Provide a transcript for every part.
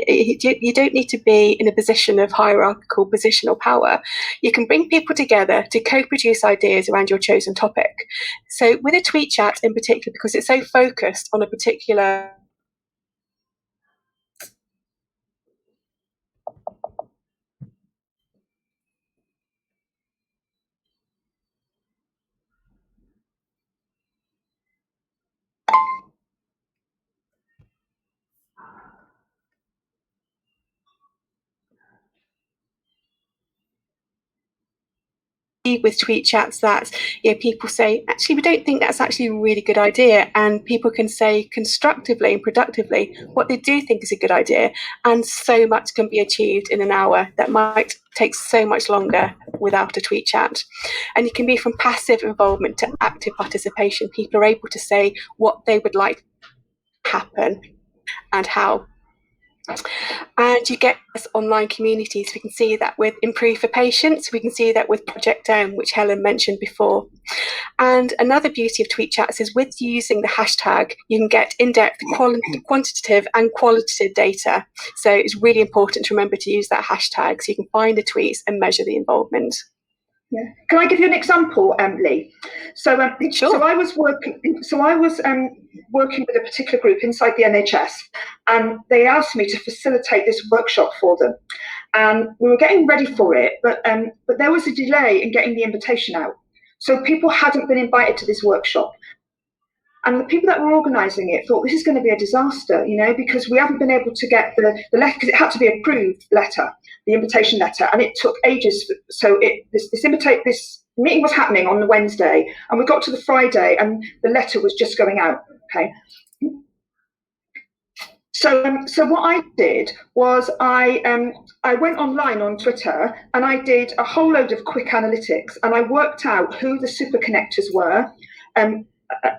You don't need to be in a position of hierarchical positional power. You can bring people together to co-produce ideas around your chosen topic. So with a tweet chat in particular, because it's so focused on a particular with tweet chats that people say, actually, we don't think that's actually a really good idea. And people can say constructively and productively what they do think is a good idea. And so much can be achieved in an hour that might take so much longer without a tweet chat. And it can be from passive involvement to active participation. People are able to say what they would like to happen and how. And you get this online communities. We can see that with Improve for Patients. We can see that with Project Down, which Helen mentioned before. And another beauty of tweet chats is with using the hashtag, you can get in-depth quantitative and qualitative data. So it's really important to remember to use that hashtag so you can find the tweets and measure the involvement. Yeah. Can I give you an example, Lee? So, sure. So I was working with a particular group inside the NHS, and they asked me to facilitate this workshop for them. And we were getting ready for it, but there was a delay in getting the invitation out. So people hadn't been invited to this workshop. And the people that were organising it thought this is going to be a disaster, because we haven't been able to get the letter, because it had to be approved letter, the invitation letter, and it took ages. So this meeting was happening on the Wednesday, and we got to the Friday, and the letter was just going out. Okay. So what I did was I went online on Twitter, and I did a whole load of quick analytics, and I worked out who the super connectors were.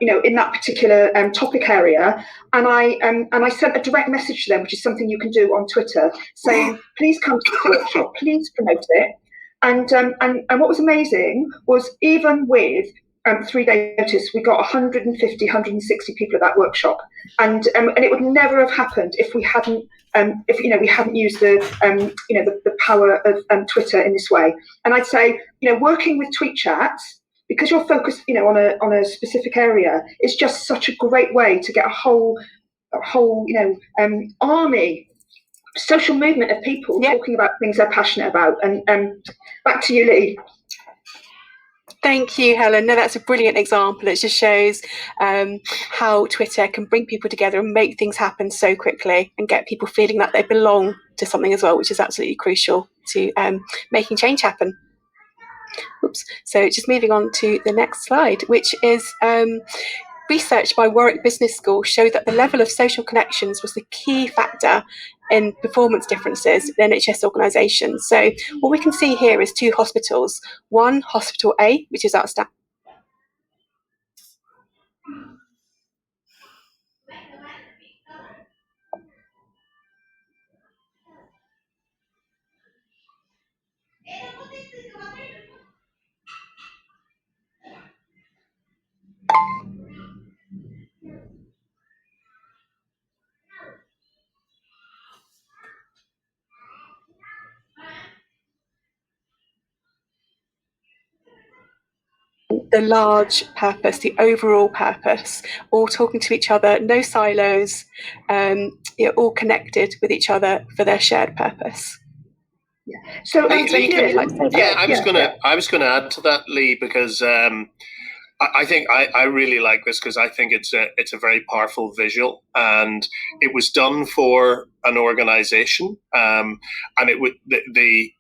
In that particular topic area, and I sent a direct message to them, which is something you can do on Twitter, saying, please come to the workshop, please promote it. And what was amazing was, even with 3 days notice, we got 150, 160 people at that workshop, and it would never have happened if we hadn't we hadn't used the power of Twitter in this way. And I'd say, working with tweet chats, because you're focused, on a specific area, it's just such a great way to get a whole army, social movement of people talking about things they're passionate about. And back to you, Lee. Thank you, Helen. No, that's a brilliant example. It just shows how Twitter can bring people together and make things happen so quickly and get people feeling that they belong to something as well, which is absolutely crucial to making change happen. Oops. So just moving on to the next slide, which is research by Warwick Business School showed that the level of social connections was the key factor in performance differences in NHS organisations. So what we can see here is 2 hospitals. One, Hospital A, which is outstanding. The large purpose, the overall purpose, all talking to each other, no silos, all connected with each other for their shared purpose. Yeah. So I was going to add to that, Lee, because I think I really like this, because I think it's a very powerful visual, and it was done for an organisation, and it would the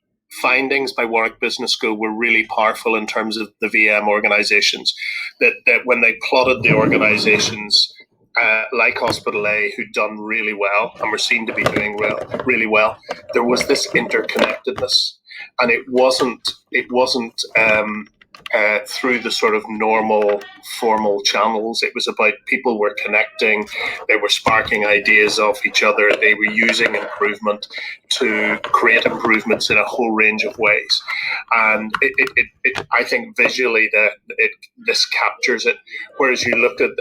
findings by Warwick Business School were really powerful in terms of the VM organisations. That when they plotted the organisations like Hospital A, who'd done really well and were seen to be doing really well, there was this interconnectedness, and it wasn't through the sort of normal, formal channels. It was about people were connecting, they were sparking ideas off each other, they were using improvement to create improvements in a whole range of ways. And I think visually this captures it. Whereas you looked at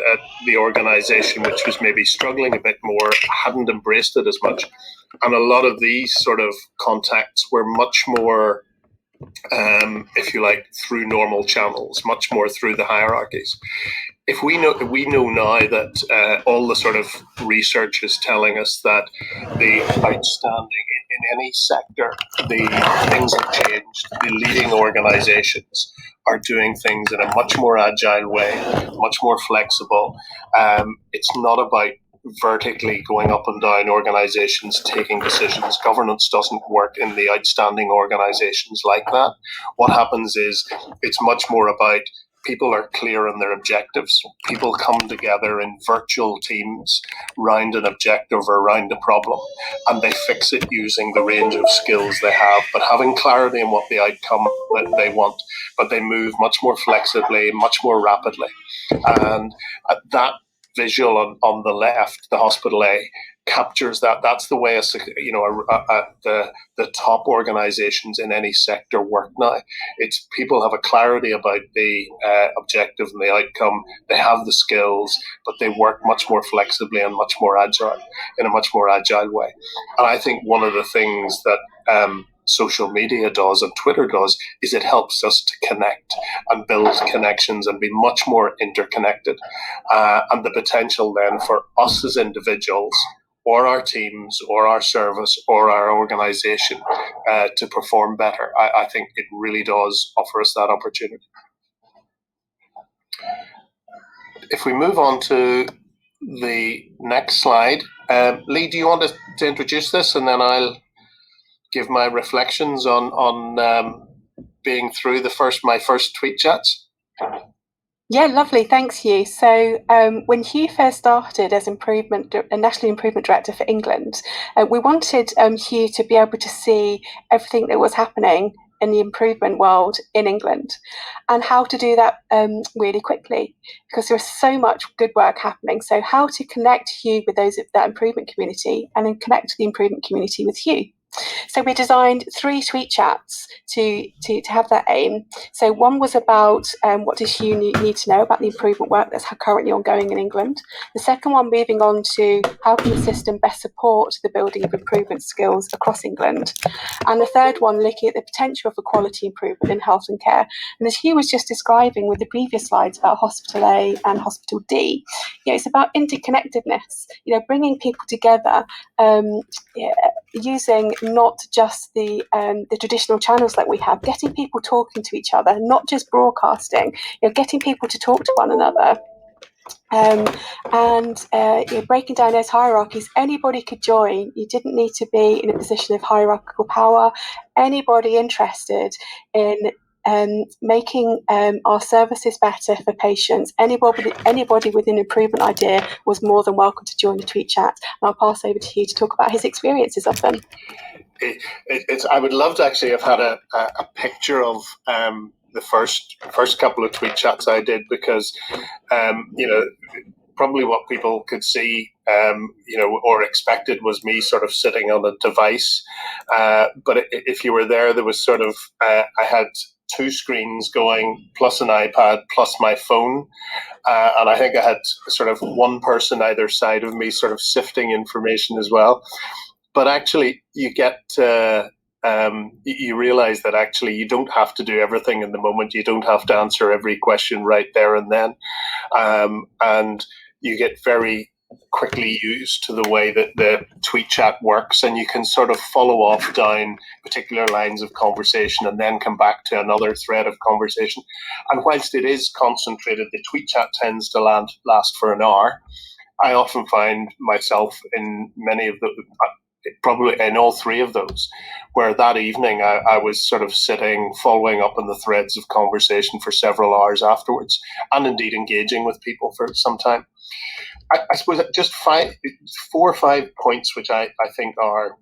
the organisation, which was maybe struggling a bit more, hadn't embraced it as much. And a lot of these sort of contacts were much more, if you like, through normal channels, much more through the hierarchies. If we know now that all the sort of research is telling us that the outstanding in any sector, the things have changed. The leading organisations are doing things in a much more agile way, much more flexible. It's not about vertically going up and down organizations taking decisions. Governance doesn't work in the outstanding organizations like that. What happens is it's much more about people are clear on their objectives. People come together in virtual teams round an objective or around a problem, and they fix it using the range of skills they have, but having clarity on what the outcome that they want. But they move much more flexibly, much more rapidly. And that visual on the left, the Hospital A, captures that. That's the way the top organizations in any sector work now. It's people have a clarity about the objective and the outcome. They have the skills, but they work much more flexibly and much more agile in a much more agile way. And I think one of the things that social media does and Twitter does is it helps us to connect and build connections and be much more interconnected. And the potential then for us as individuals or our teams or our service or our organization to perform better. I think it really does offer us that opportunity. If we move on to the next slide, Lee, do you want to introduce this, and then I'll give my reflections on being through my first tweet chats? Yeah, lovely. Thanks, Hugh. So when Hugh first started as National Improvement Director for England, we wanted Hugh to be able to see everything that was happening in the improvement world in England and how to do that really quickly, because there was so much good work happening. So how to connect Hugh with those of that improvement community and then connect the improvement community with Hugh. So we designed 3 tweet chats to have that aim. So one was about what does Hugh need to know about the improvement work that's currently ongoing in England. The second one moving on to how can the system best support the building of improvement skills across England. And the third one looking at the potential for quality improvement in health and care. And as Hugh was just describing with the previous slides about Hospital A and Hospital D, it's about interconnectedness, bringing people together, using not just the traditional channels that we have, getting people talking to each other, not just broadcasting, getting people to talk to one another. And breaking down those hierarchies. Anybody could join. You didn't need to be in a position of hierarchical power. Anybody interested in making our services better for patients, anybody with an improvement idea was more than welcome to join the tweet chat. And I'll pass over to you to talk about his experiences of them. I would love to actually have had a picture of the first couple of tweet chats I did, because probably what people could see or expected was me sort of sitting on a device, but if you were there was sort of I had 2 screens going, plus an iPad, plus my phone. And I think I had sort of one person either side of me sort of sifting information as well. But actually, you get you realize that actually you don't have to do everything in the moment. You don't have to answer every question right there and then. And you get very quickly used to the way that the tweet chat works, and you can sort of follow off down particular lines of conversation and then come back to another thread of conversation. And whilst it is concentrated, the tweet chat tends to last for an hour. I often find myself in many of the, probably in all 3 of those, where that evening I was sort of sitting, following up on the threads of conversation for several hours afterwards, and indeed engaging with people for some time. I suppose just 4 or 5 points which I think are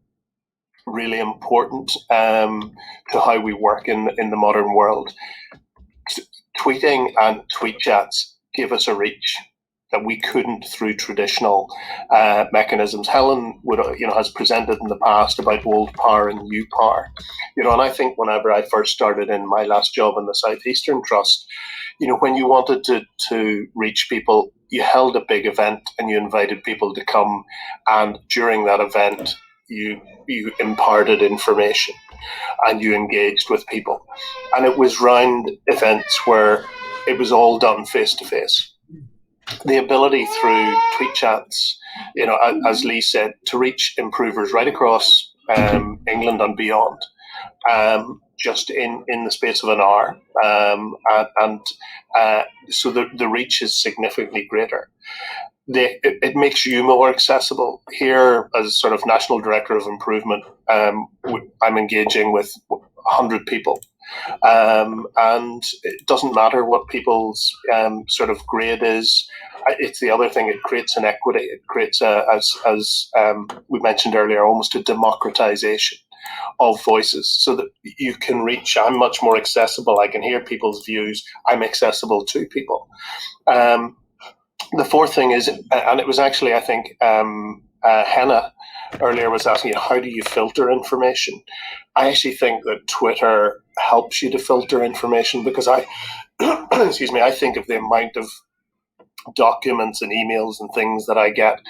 really important to how we work in the modern world. tweeting and tweet chats give us a reach that we couldn't through traditional mechanisms. Helen has presented in the past about old power and new power, and I think whenever I first started in my last job in the Southeastern Trust, when you wanted to reach people, you held a big event and you invited people to come, and during that event, you imparted information and you engaged with people. And it was round events where it was all done face to face. The ability through tweet chats, as Lee said, to reach improvers right across England and beyond, just in the space of an hour. So the reach is significantly greater. It makes you more accessible. Here, as sort of National Director of Improvement, I'm engaging with 100 people. And it doesn't matter what people's sort of grade is. It's the other thing, it creates an equity. It creates, as we mentioned earlier, almost a democratization of voices, so that you can reach. I'm much more accessible. I can hear people's views. I'm accessible to people. The fourth thing is, and it was actually, I think, Henna earlier was asking, how do you filter information? I actually think that Twitter helps you to filter information, because I think of the amount of documents and emails and things that I get.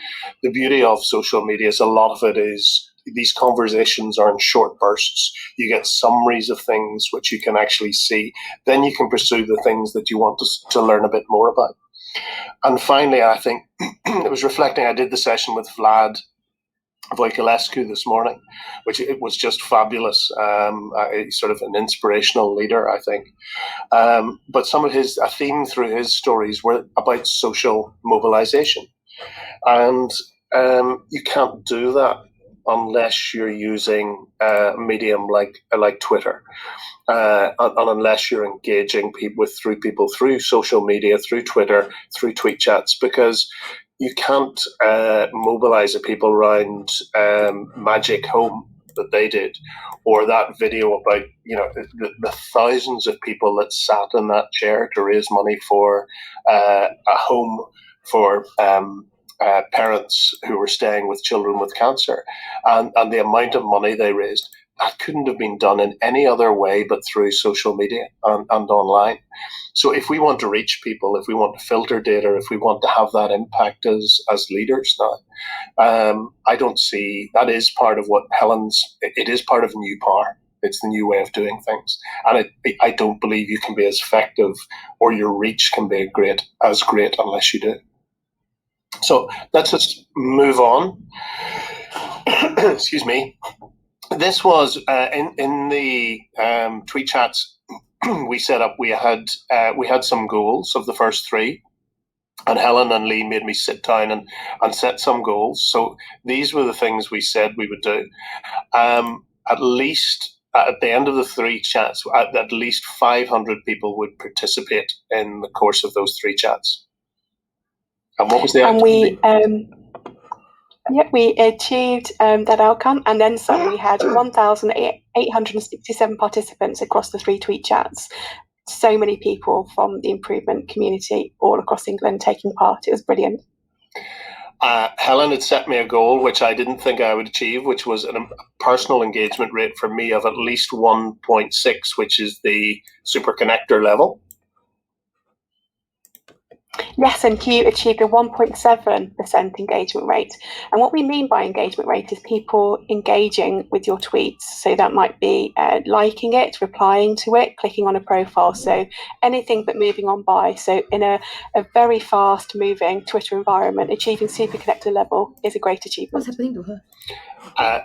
The beauty of social media is a lot of it is these conversations are in short bursts. You get summaries of things which you can actually see. Then you can pursue the things that you want to learn a bit more about. And finally, I think it was reflecting, I did the session with Vlad Voiculescu this morning, which it was just fabulous. Sort of an inspirational leader, I think. But some of a theme through his stories were about social mobilization. And you can't do that unless you're using a medium like Twitter. And unless you're engaging people through social media, through Twitter, through tweet chats, because you can't mobilize the people around Magic Home that they did, or that video about the thousands of people that sat in that chair to raise money for a home for parents who were staying with children with cancer, and the amount of money they raised. That couldn't have been done in any other way but through social media and online. So if we want to reach people, if we want to filter data, if we want to have that impact as leaders now, I don't see, that is part of what it is part of new power. It's the new way of doing things. And I don't believe you can be as effective, or your reach can be as great unless you do. So let's just move on. Excuse me. This was in the tweet chats we set up. We had some goals of the first three, and Helen and Lee made me sit down and set some goals. So these were the things we said we would do. At least at the end of the three chats, at least 500 people would participate in the course of those three chats. And what was the activity? We achieved that outcome, and then some. We had 1,867 participants across the three tweet chats. So many people from the improvement community all across England taking part. It was brilliant. Helen had set me a goal which I didn't think I would achieve, which was a personal engagement rate for me of at least 1.6, which is the super connector level. Yes, and Hugh achieved a 1.7% engagement rate. And what we mean by engagement rate is people engaging with your tweets. So that might be liking it, replying to it, clicking on a profile. So anything but moving on by. So in a very fast moving Twitter environment, achieving super connector level is a great achievement. What's happening to her?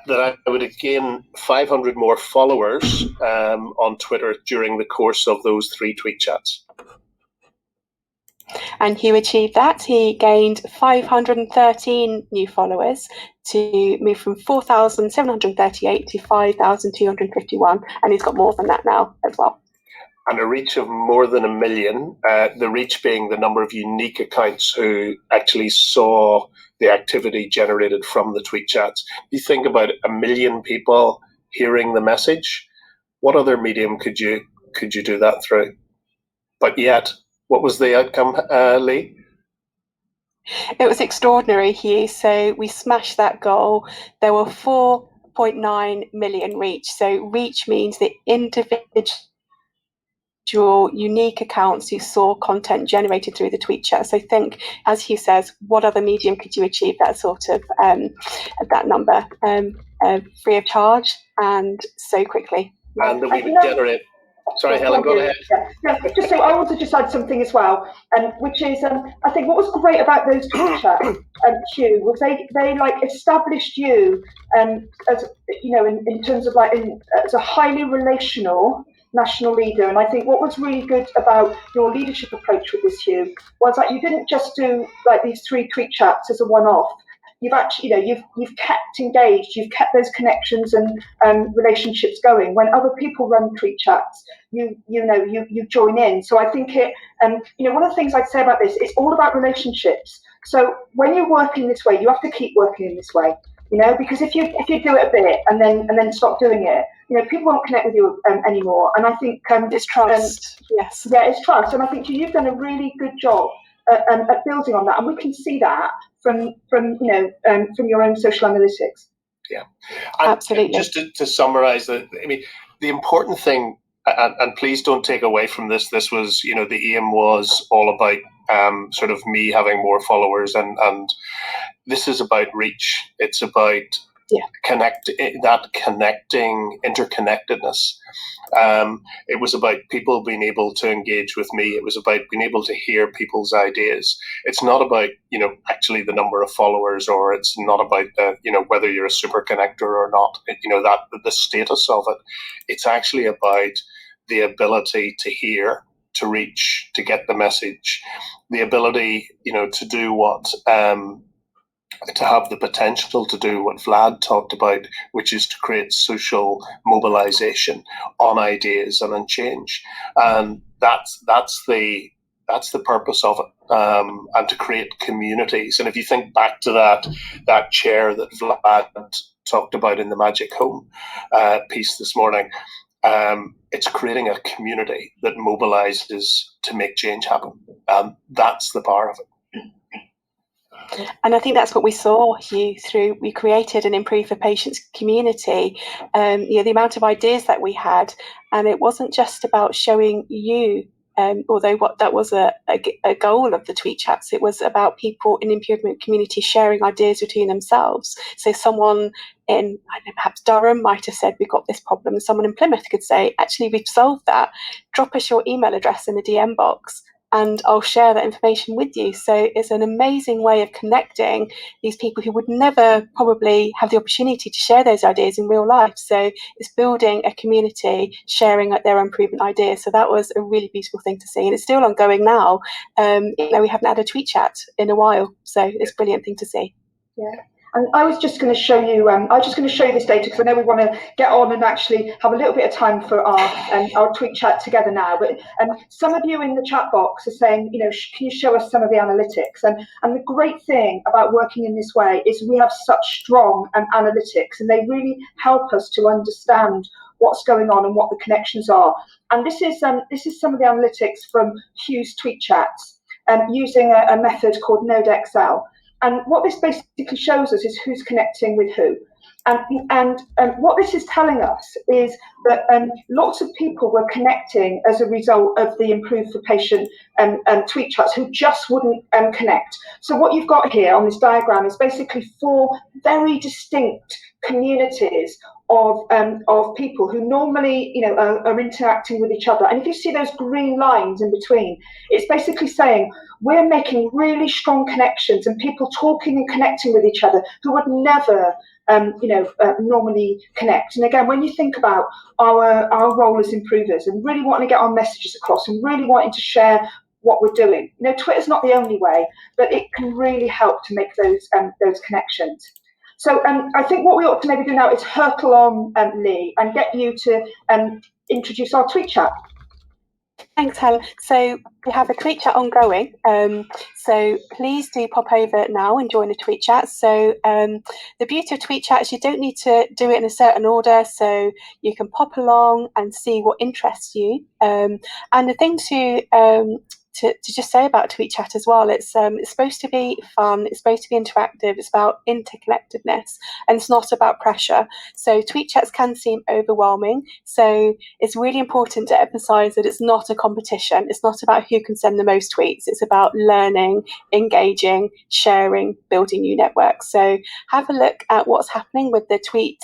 That I would gain 500 more followers on Twitter during the course of those three tweet chats. And Hugh achieved that. He gained 513 new followers to move from 4,738 to 5,251. And he's got more than that now as well. And a reach of more than 1 million, the reach being the number of unique accounts who actually saw the activity generated from the tweet chats. You think about 1 million people hearing the message. What other medium could you do that through? But yet, what was the outcome, Lee? It was extraordinary, Hugh. So we smashed that goal. There were 4.9 million reach. So reach means the individual unique accounts who saw content generated through the tweet chat. So think, as Hugh says, what other medium could you achieve that sort of that number free of charge and so quickly? And that we would generate. Sorry, Helen, go ahead. Yeah, just so I want to just add something as well, which is I think what was great about those tweet chats, Hugh, was they like established you as in terms of like as a highly relational national leader. And I think what was really good about your leadership approach with this, Hugh, was that you didn't just do like these 3 tweet chats as a one-off. You've actually, you've kept engaged, you've kept those connections and relationships going. When other people run tweet chats, you join in. So I think one of the things I'd say about this, it's all about relationships. So when you're working this way, you have to keep working in this way. Because if you do it a bit and then stop doing it, people won't connect with you anymore. And I think it's trust. Yes. Yeah, it's trust. And I think you've done a really good job at building on that, and we can see that from your own social analytics. Yeah, and absolutely. Just to summarize that, I mean, the important thing, and please don't take away from this. This was, the aim was all about sort of me having more followers, and this is about reach. It's about connecting interconnectedness. It was about people being able to engage with me. It was about being able to hear people's ideas. It's not about, actually the number of followers, or it's not about, whether you're a super connector or not, that the status of it. It's actually about the ability to hear, to reach, to get the message, the ability, to do what, to have the potential to do what Vlad talked about, which is to create social mobilization on ideas and on change. And that's the purpose of it, and to create communities. And if you think back to that chair that Vlad talked about in the Magic Home piece this morning, it's creating a community that mobilizes to make change happen. And that's the power of it. And I think that's what we saw, Hugh, we created an Improve for Patients community. The amount of ideas that we had, and it wasn't just about showing you, although that was a goal of the tweet chats, it was about people in the improvement community sharing ideas between themselves. So someone in, perhaps Durham might have said, we've got this problem, and someone in Plymouth could say, actually, we've solved that. Drop us your email address in the DM box, and I'll share that information with you. So it's an amazing way of connecting these people who would never probably have the opportunity to share those ideas in real life. So it's building a community, sharing their improvement ideas. So that was a really beautiful thing to see. And it's still ongoing now. We haven't had a tweet chat in a while. So it's a brilliant thing to see. Yeah. And I was just going to show you. This data because I know we want to get on and actually have a little bit of time for our tweet chat together now. But some of you in the chat box are saying, can you show us some of the analytics? And the great thing about working in this way is we have such strong analytics, and they really help us to understand what's going on and what the connections are. And this is some of the analytics from Hugh's tweet chats, using a method called NodeXL. And what this basically shows us is who's connecting with who. And what this is telling us is that lots of people were connecting as a result of the Improve for Patient tweet chats who just wouldn't connect. So what you've got here on this diagram is basically 4 very distinct communities of people who normally are interacting with each other. And if you see those green lines in between, it's basically saying we're making really strong connections and people talking and connecting with each other who would never normally connect. And again, when you think about our role as improvers and really wanting to get our messages across and really wanting to share what we're doing, Twitter's not the only way, but it can really help to make those connections. So I think what we ought to maybe do now is hurtle on, Lee, and get you to introduce our tweet chat. Thanks, Helen. So we have a tweet chat ongoing. So please do pop over now and join the tweet chat. So the beauty of tweet chat is you don't need to do it in a certain order. So you can pop along and see what interests you. And the thing to just say about tweet chat as well, it's supposed to be fun, it's supposed to be interactive, it's about interconnectedness, and it's not about pressure. So tweet chats can seem overwhelming, so it's really important to emphasize that it's not a competition. It's not about who can send the most tweets. It's about learning, engaging, sharing, building new networks. So have a look at what's happening with the tweet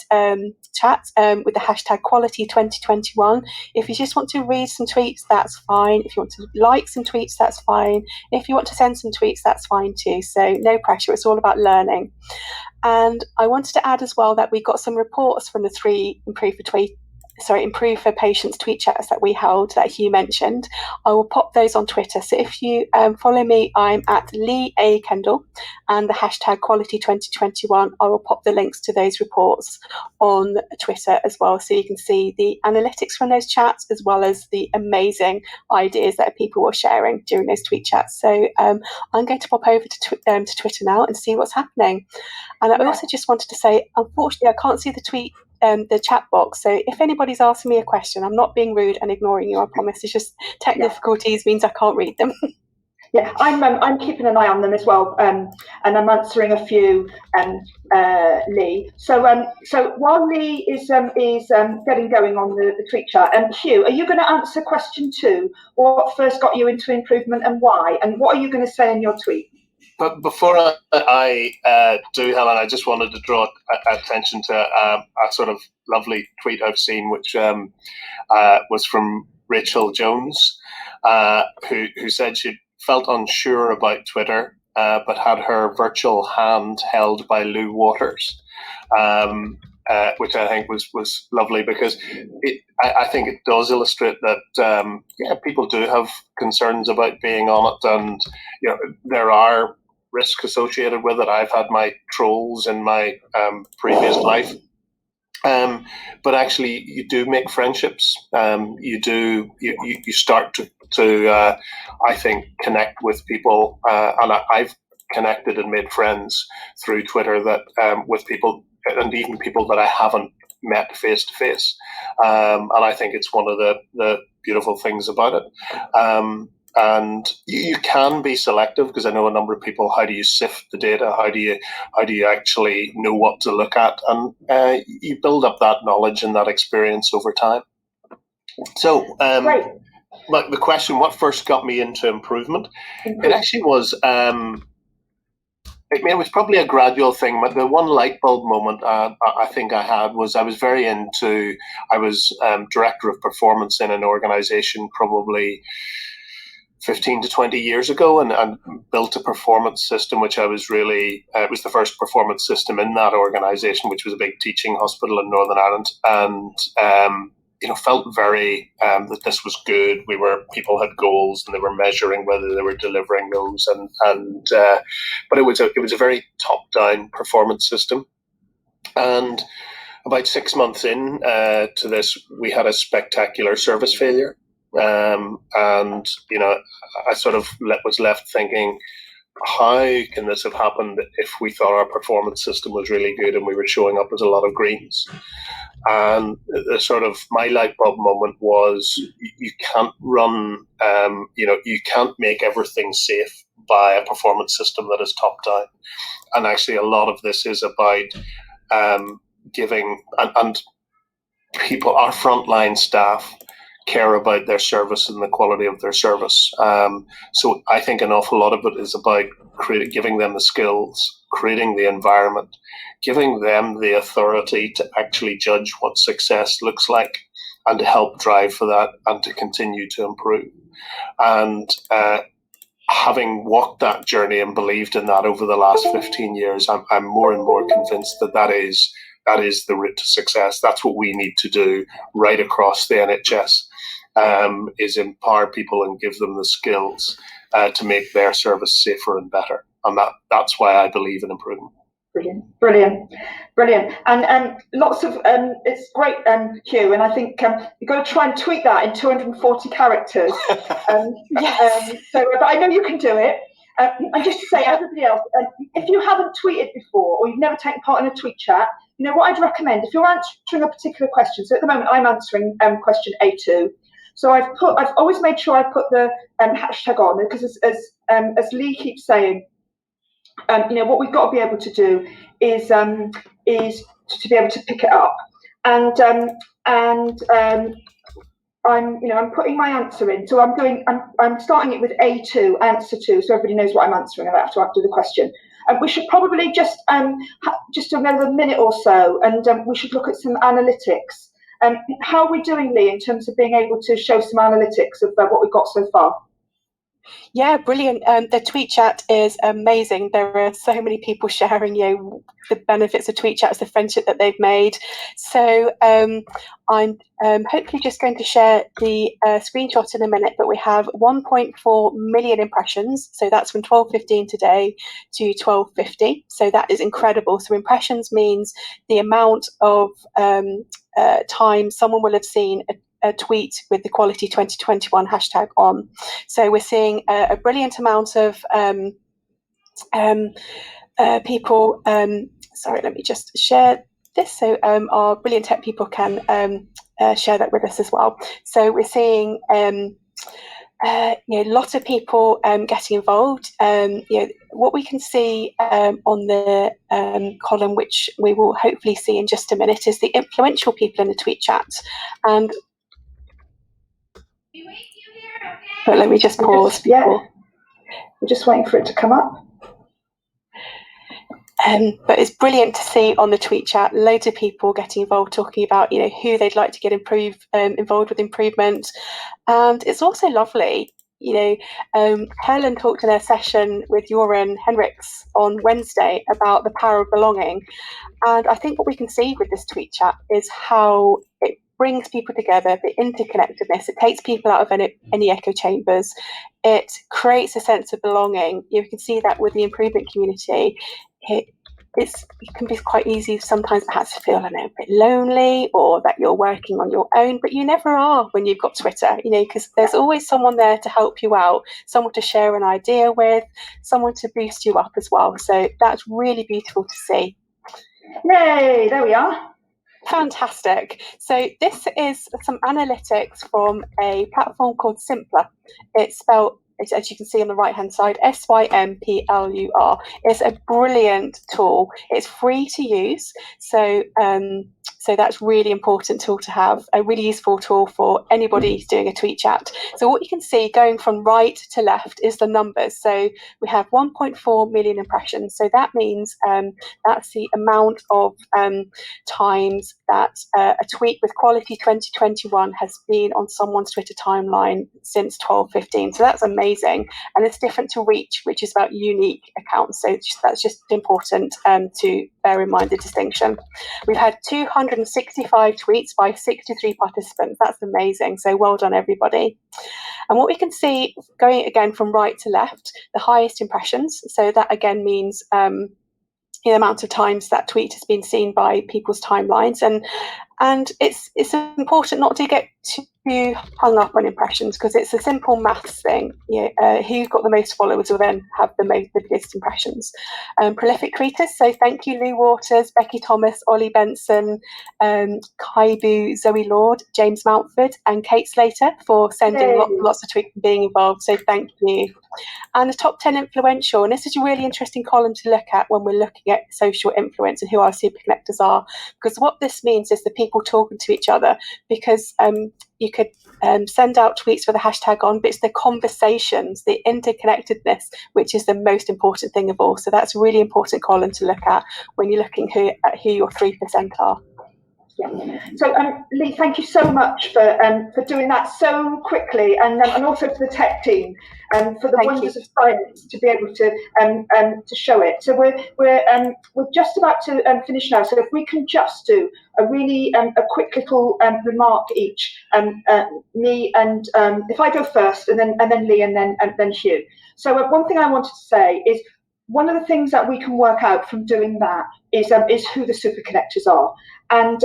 chat with the hashtag quality 2021. If you just want to read some tweets, that's fine. If you want to like some tweets, that's fine. If you want to send some tweets, that's fine too. So no pressure. It's all about learning. And I wanted to add as well that we got some reports from the 3 Improve for Patients tweet chats that we held that Hugh mentioned. I will pop those on Twitter. So if you follow me, I'm at Lee A. Kendall and the hashtag quality 2021. I will pop the links to those reports on Twitter as well. So you can see the analytics from those chats as well as the amazing ideas that people were sharing during those tweet chats. So I'm going to pop over to Twitter now and see what's happening. And I also just wanted to say, unfortunately, I can't see the chat box. So if anybody's asking me a question, I'm not being rude and ignoring you, I promise. It's just tech difficulties means I can't read them. Yeah, I'm keeping an eye on them as well, and I'm answering a few, Lee. So while Lee is getting going on the tweet chat, Hugh, are you going to answer question 2? What first got you into improvement and why? And what are you going to say in your tweet? But before I do, Helen, I just wanted to draw attention to a sort of lovely tweet I've seen, which was from Rachel Jones, who said she felt unsure about Twitter, but had her virtual hand held by Lou Waters, which I think was lovely because I think it does illustrate that people do have concerns about being on it, and there are risk associated with it. I've had my trolls in my previous life, but actually you do make friendships. You start to I think connect with people, and I've connected and made friends through Twitter that with people, and even people that I haven't met face to face, and I think it's one of the beautiful things about it. And you can be selective, because I know a number of people, how do you sift the data? How do you actually know what to look at? And you build up that knowledge and that experience over time. So the question, what first got me into improvement? It actually was, it was probably a gradual thing, but the one light bulb moment I think I had was I was director of performance in an organization probably 15 to 20 years ago, and built a performance system, which I was really, it was the first performance system in that organization, which was a big teaching hospital in Northern Ireland. And, felt very, that this was good. People had goals and they were measuring whether they were delivering those. But it was a very top down performance system. And about 6 months in to this, we had a spectacular service failure. And I sort of was left thinking, how can this have happened if we thought our performance system was really good and we were showing up as a lot of greens? And the sort of my light bulb moment was, you can't run, you can't make everything safe by a performance system that is top down. And actually a lot of this is about giving, and people, our frontline staff, care about their service and the quality of their service. So I think an awful lot of it is about giving them the skills, creating the environment, giving them the authority to actually judge what success looks like, and to help drive for that and to continue to improve. And having walked that journey and believed in that over the last 15 years, I'm more and more convinced that is the route to success. That's what we need to do right across the NHS, is empower people and give them the skills to make their service safer and better. And that's why I believe in improvement. Brilliant. And lots of it's great, Hugh. And I think you've got to try and tweet that in 240 characters. Yes. But I know you can do it. And just to say, everybody else, if you haven't tweeted before or you've never taken part in a tweet chat, you know what I'd recommend if you're answering a particular question. So at the moment, I'm answering question A2. So I've always made sure I put the hashtag on, because as Lee keeps saying, what we've got to be able to do is to be able to pick it up, and I'm putting my answer in. So I'm starting it with A2, answer 2, so everybody knows what I'm answering after the question. We should probably just do another minute or so, and we should look at some analytics. How are we doing, Lee, in terms of being able to show some analytics of what we've got so far? Yeah, brilliant. The tweet chat is amazing. There are so many people sharing, the benefits of tweet chats, the friendship that they've made. So I'm hopefully just going to share the screenshot in a minute, but we have 1.4 million impressions. So that's from 12:15 today to 12:50. So that is incredible. So impressions means the amount of time someone will have seen a tweet with the Quality 2021 hashtag on. So we're seeing a brilliant amount of people. Sorry, let me just share this so our brilliant tech people can share that with us as well. So we're seeing lots of people getting involved. What we can see on the column, which we will hopefully see in just a minute, is the influential people in the tweet chat. And but let me just pause. We're just waiting for it to come up. But it's brilliant to see on the tweet chat loads of people getting involved, talking about who they'd like to get involved with improvement, and it's also lovely. Helen talked in her session with Joran Henriks on Wednesday about the power of belonging, and I think what we can see with this tweet chat is how it brings people together, the interconnectedness. It takes people out of any echo chambers. It creates a sense of belonging. You can see that with the improvement community. It can be quite easy sometimes perhaps to feel a bit lonely, or that you're working on your own, but you never are when you've got Twitter, because there's always someone there to help you out, someone to share an idea with, someone to boost you up as well. So that's really beautiful to see. Yay, there we are. Fantastic. So this is some analytics from a platform called Symplur. It's spelled, as you can see on the right hand side, Symplur. It's a brilliant tool. It's free to use. So that's really important tool to have, a really useful tool for anybody who's doing a tweet chat. So what you can see going from right to left is the numbers. So we have 1.4 million impressions. So that means that's the amount of times that a tweet with Quality 2021 has been on someone's Twitter timeline since 12:15. So that's amazing. And it's different to reach, which is about unique accounts. So that's just important to bear in mind the distinction. We've had 265 tweets by 63 participants. That's amazing. So well done, everybody. And what we can see, going again from right to left, the highest impressions. So that again means the amount of times that tweet has been seen by people's timelines. And it's important not to get too hung up on impressions, because it's a simple maths thing. Who's got the most followers will then have the biggest impressions. Prolific tweeters, so thank you Lou Waters, Becky Thomas, Ollie Benson, Kaibu, Zoe Lord, James Mountford and Kate Slater for sending lots of tweets and being involved, so thank you. And the top 10 influential, and this is a really interesting column to look at when we're looking at social influence and who our super connectors are, because what this means is the people talking to each other, because you could send out tweets with a hashtag on, but it's the conversations, the interconnectedness, which is the most important thing of all. So that's a really important column to look at when you're looking at who your 3% are. Yeah. So Lee, thank you so much for doing that so quickly, and also to the tech team for the wonders of science to be able to show it. So we're just about to finish now. So if we can just do a really a quick little remark each, me and if I go first, and then Lee, and then Hugh. So one thing I wanted to say is, one of the things that we can work out from doing that is who the super connectors are. And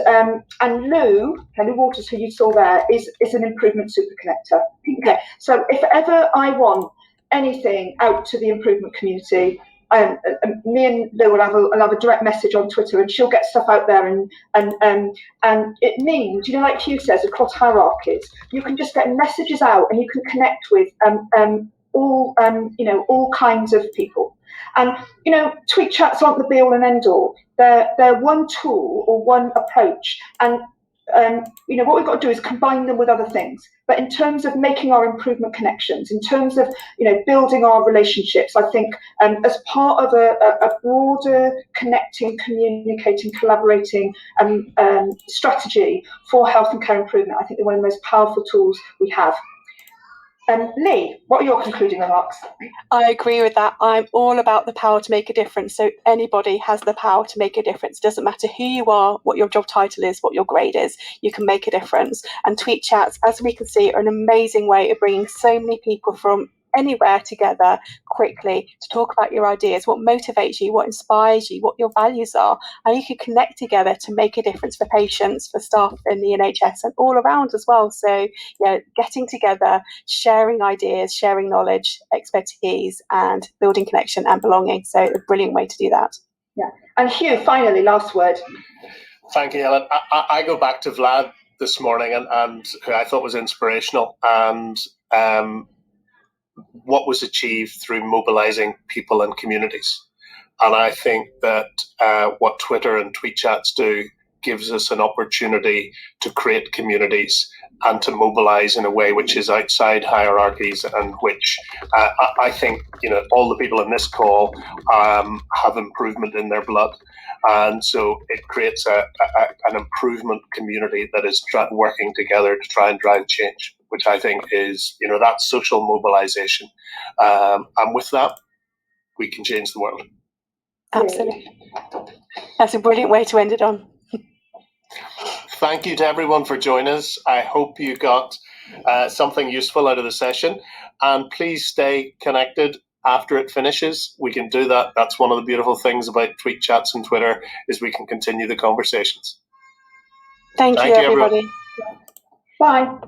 Lou Waters, who you saw there, is an improvement super connector. Okay. So if ever I want anything out to the improvement community, me and Lou will have a direct message on Twitter, and she'll get stuff out there, and it means, like Hugh says, across hierarchies, you can just get messages out, and you can connect with all kinds of people. And tweet chats aren't the be all and end all. They're one tool or one approach, and what we've got to do is combine them with other things. But in terms of making our improvement connections, in terms of building our relationships, I think as part of a broader connecting, communicating, collaborating strategy for health and care improvement, I think they're one of the most powerful tools we have. Lee, what are your concluding remarks? I agree with that. I'm all about the power to make a difference. So anybody has the power to make a difference. It doesn't matter who you are, what your job title is, what your grade is. You can make a difference. And tweet chats, as we can see, are an amazing way of bringing so many people from anywhere together quickly to talk about your ideas, what motivates you, what inspires you, what your values are, and you can connect together to make a difference for patients, for staff in the NHS, and all around as well. So getting together, sharing ideas, sharing knowledge, expertise, and building connection and belonging. So a brilliant way to do that. Yeah. And Hugh, finally, last word. Thank you, Helen. I go back to Vlad this morning, and who I thought was inspirational, and what was achieved through mobilizing people and communities. And I think that what Twitter and tweet chats do gives us an opportunity to create communities and to mobilize in a way which is outside hierarchies, and which I think all the people in this call have improvement in their blood. And so it creates an improvement community that is working together to try and drive change, which I think is, that social mobilization. And with that, we can change the world. Absolutely. That's a brilliant way to end it on. Thank you to everyone for joining us. I hope you got something useful out of the session. And please stay connected after it finishes. We can do that. That's one of the beautiful things about tweet chats and Twitter, is we can continue the conversations. Thank you, everybody. Bye.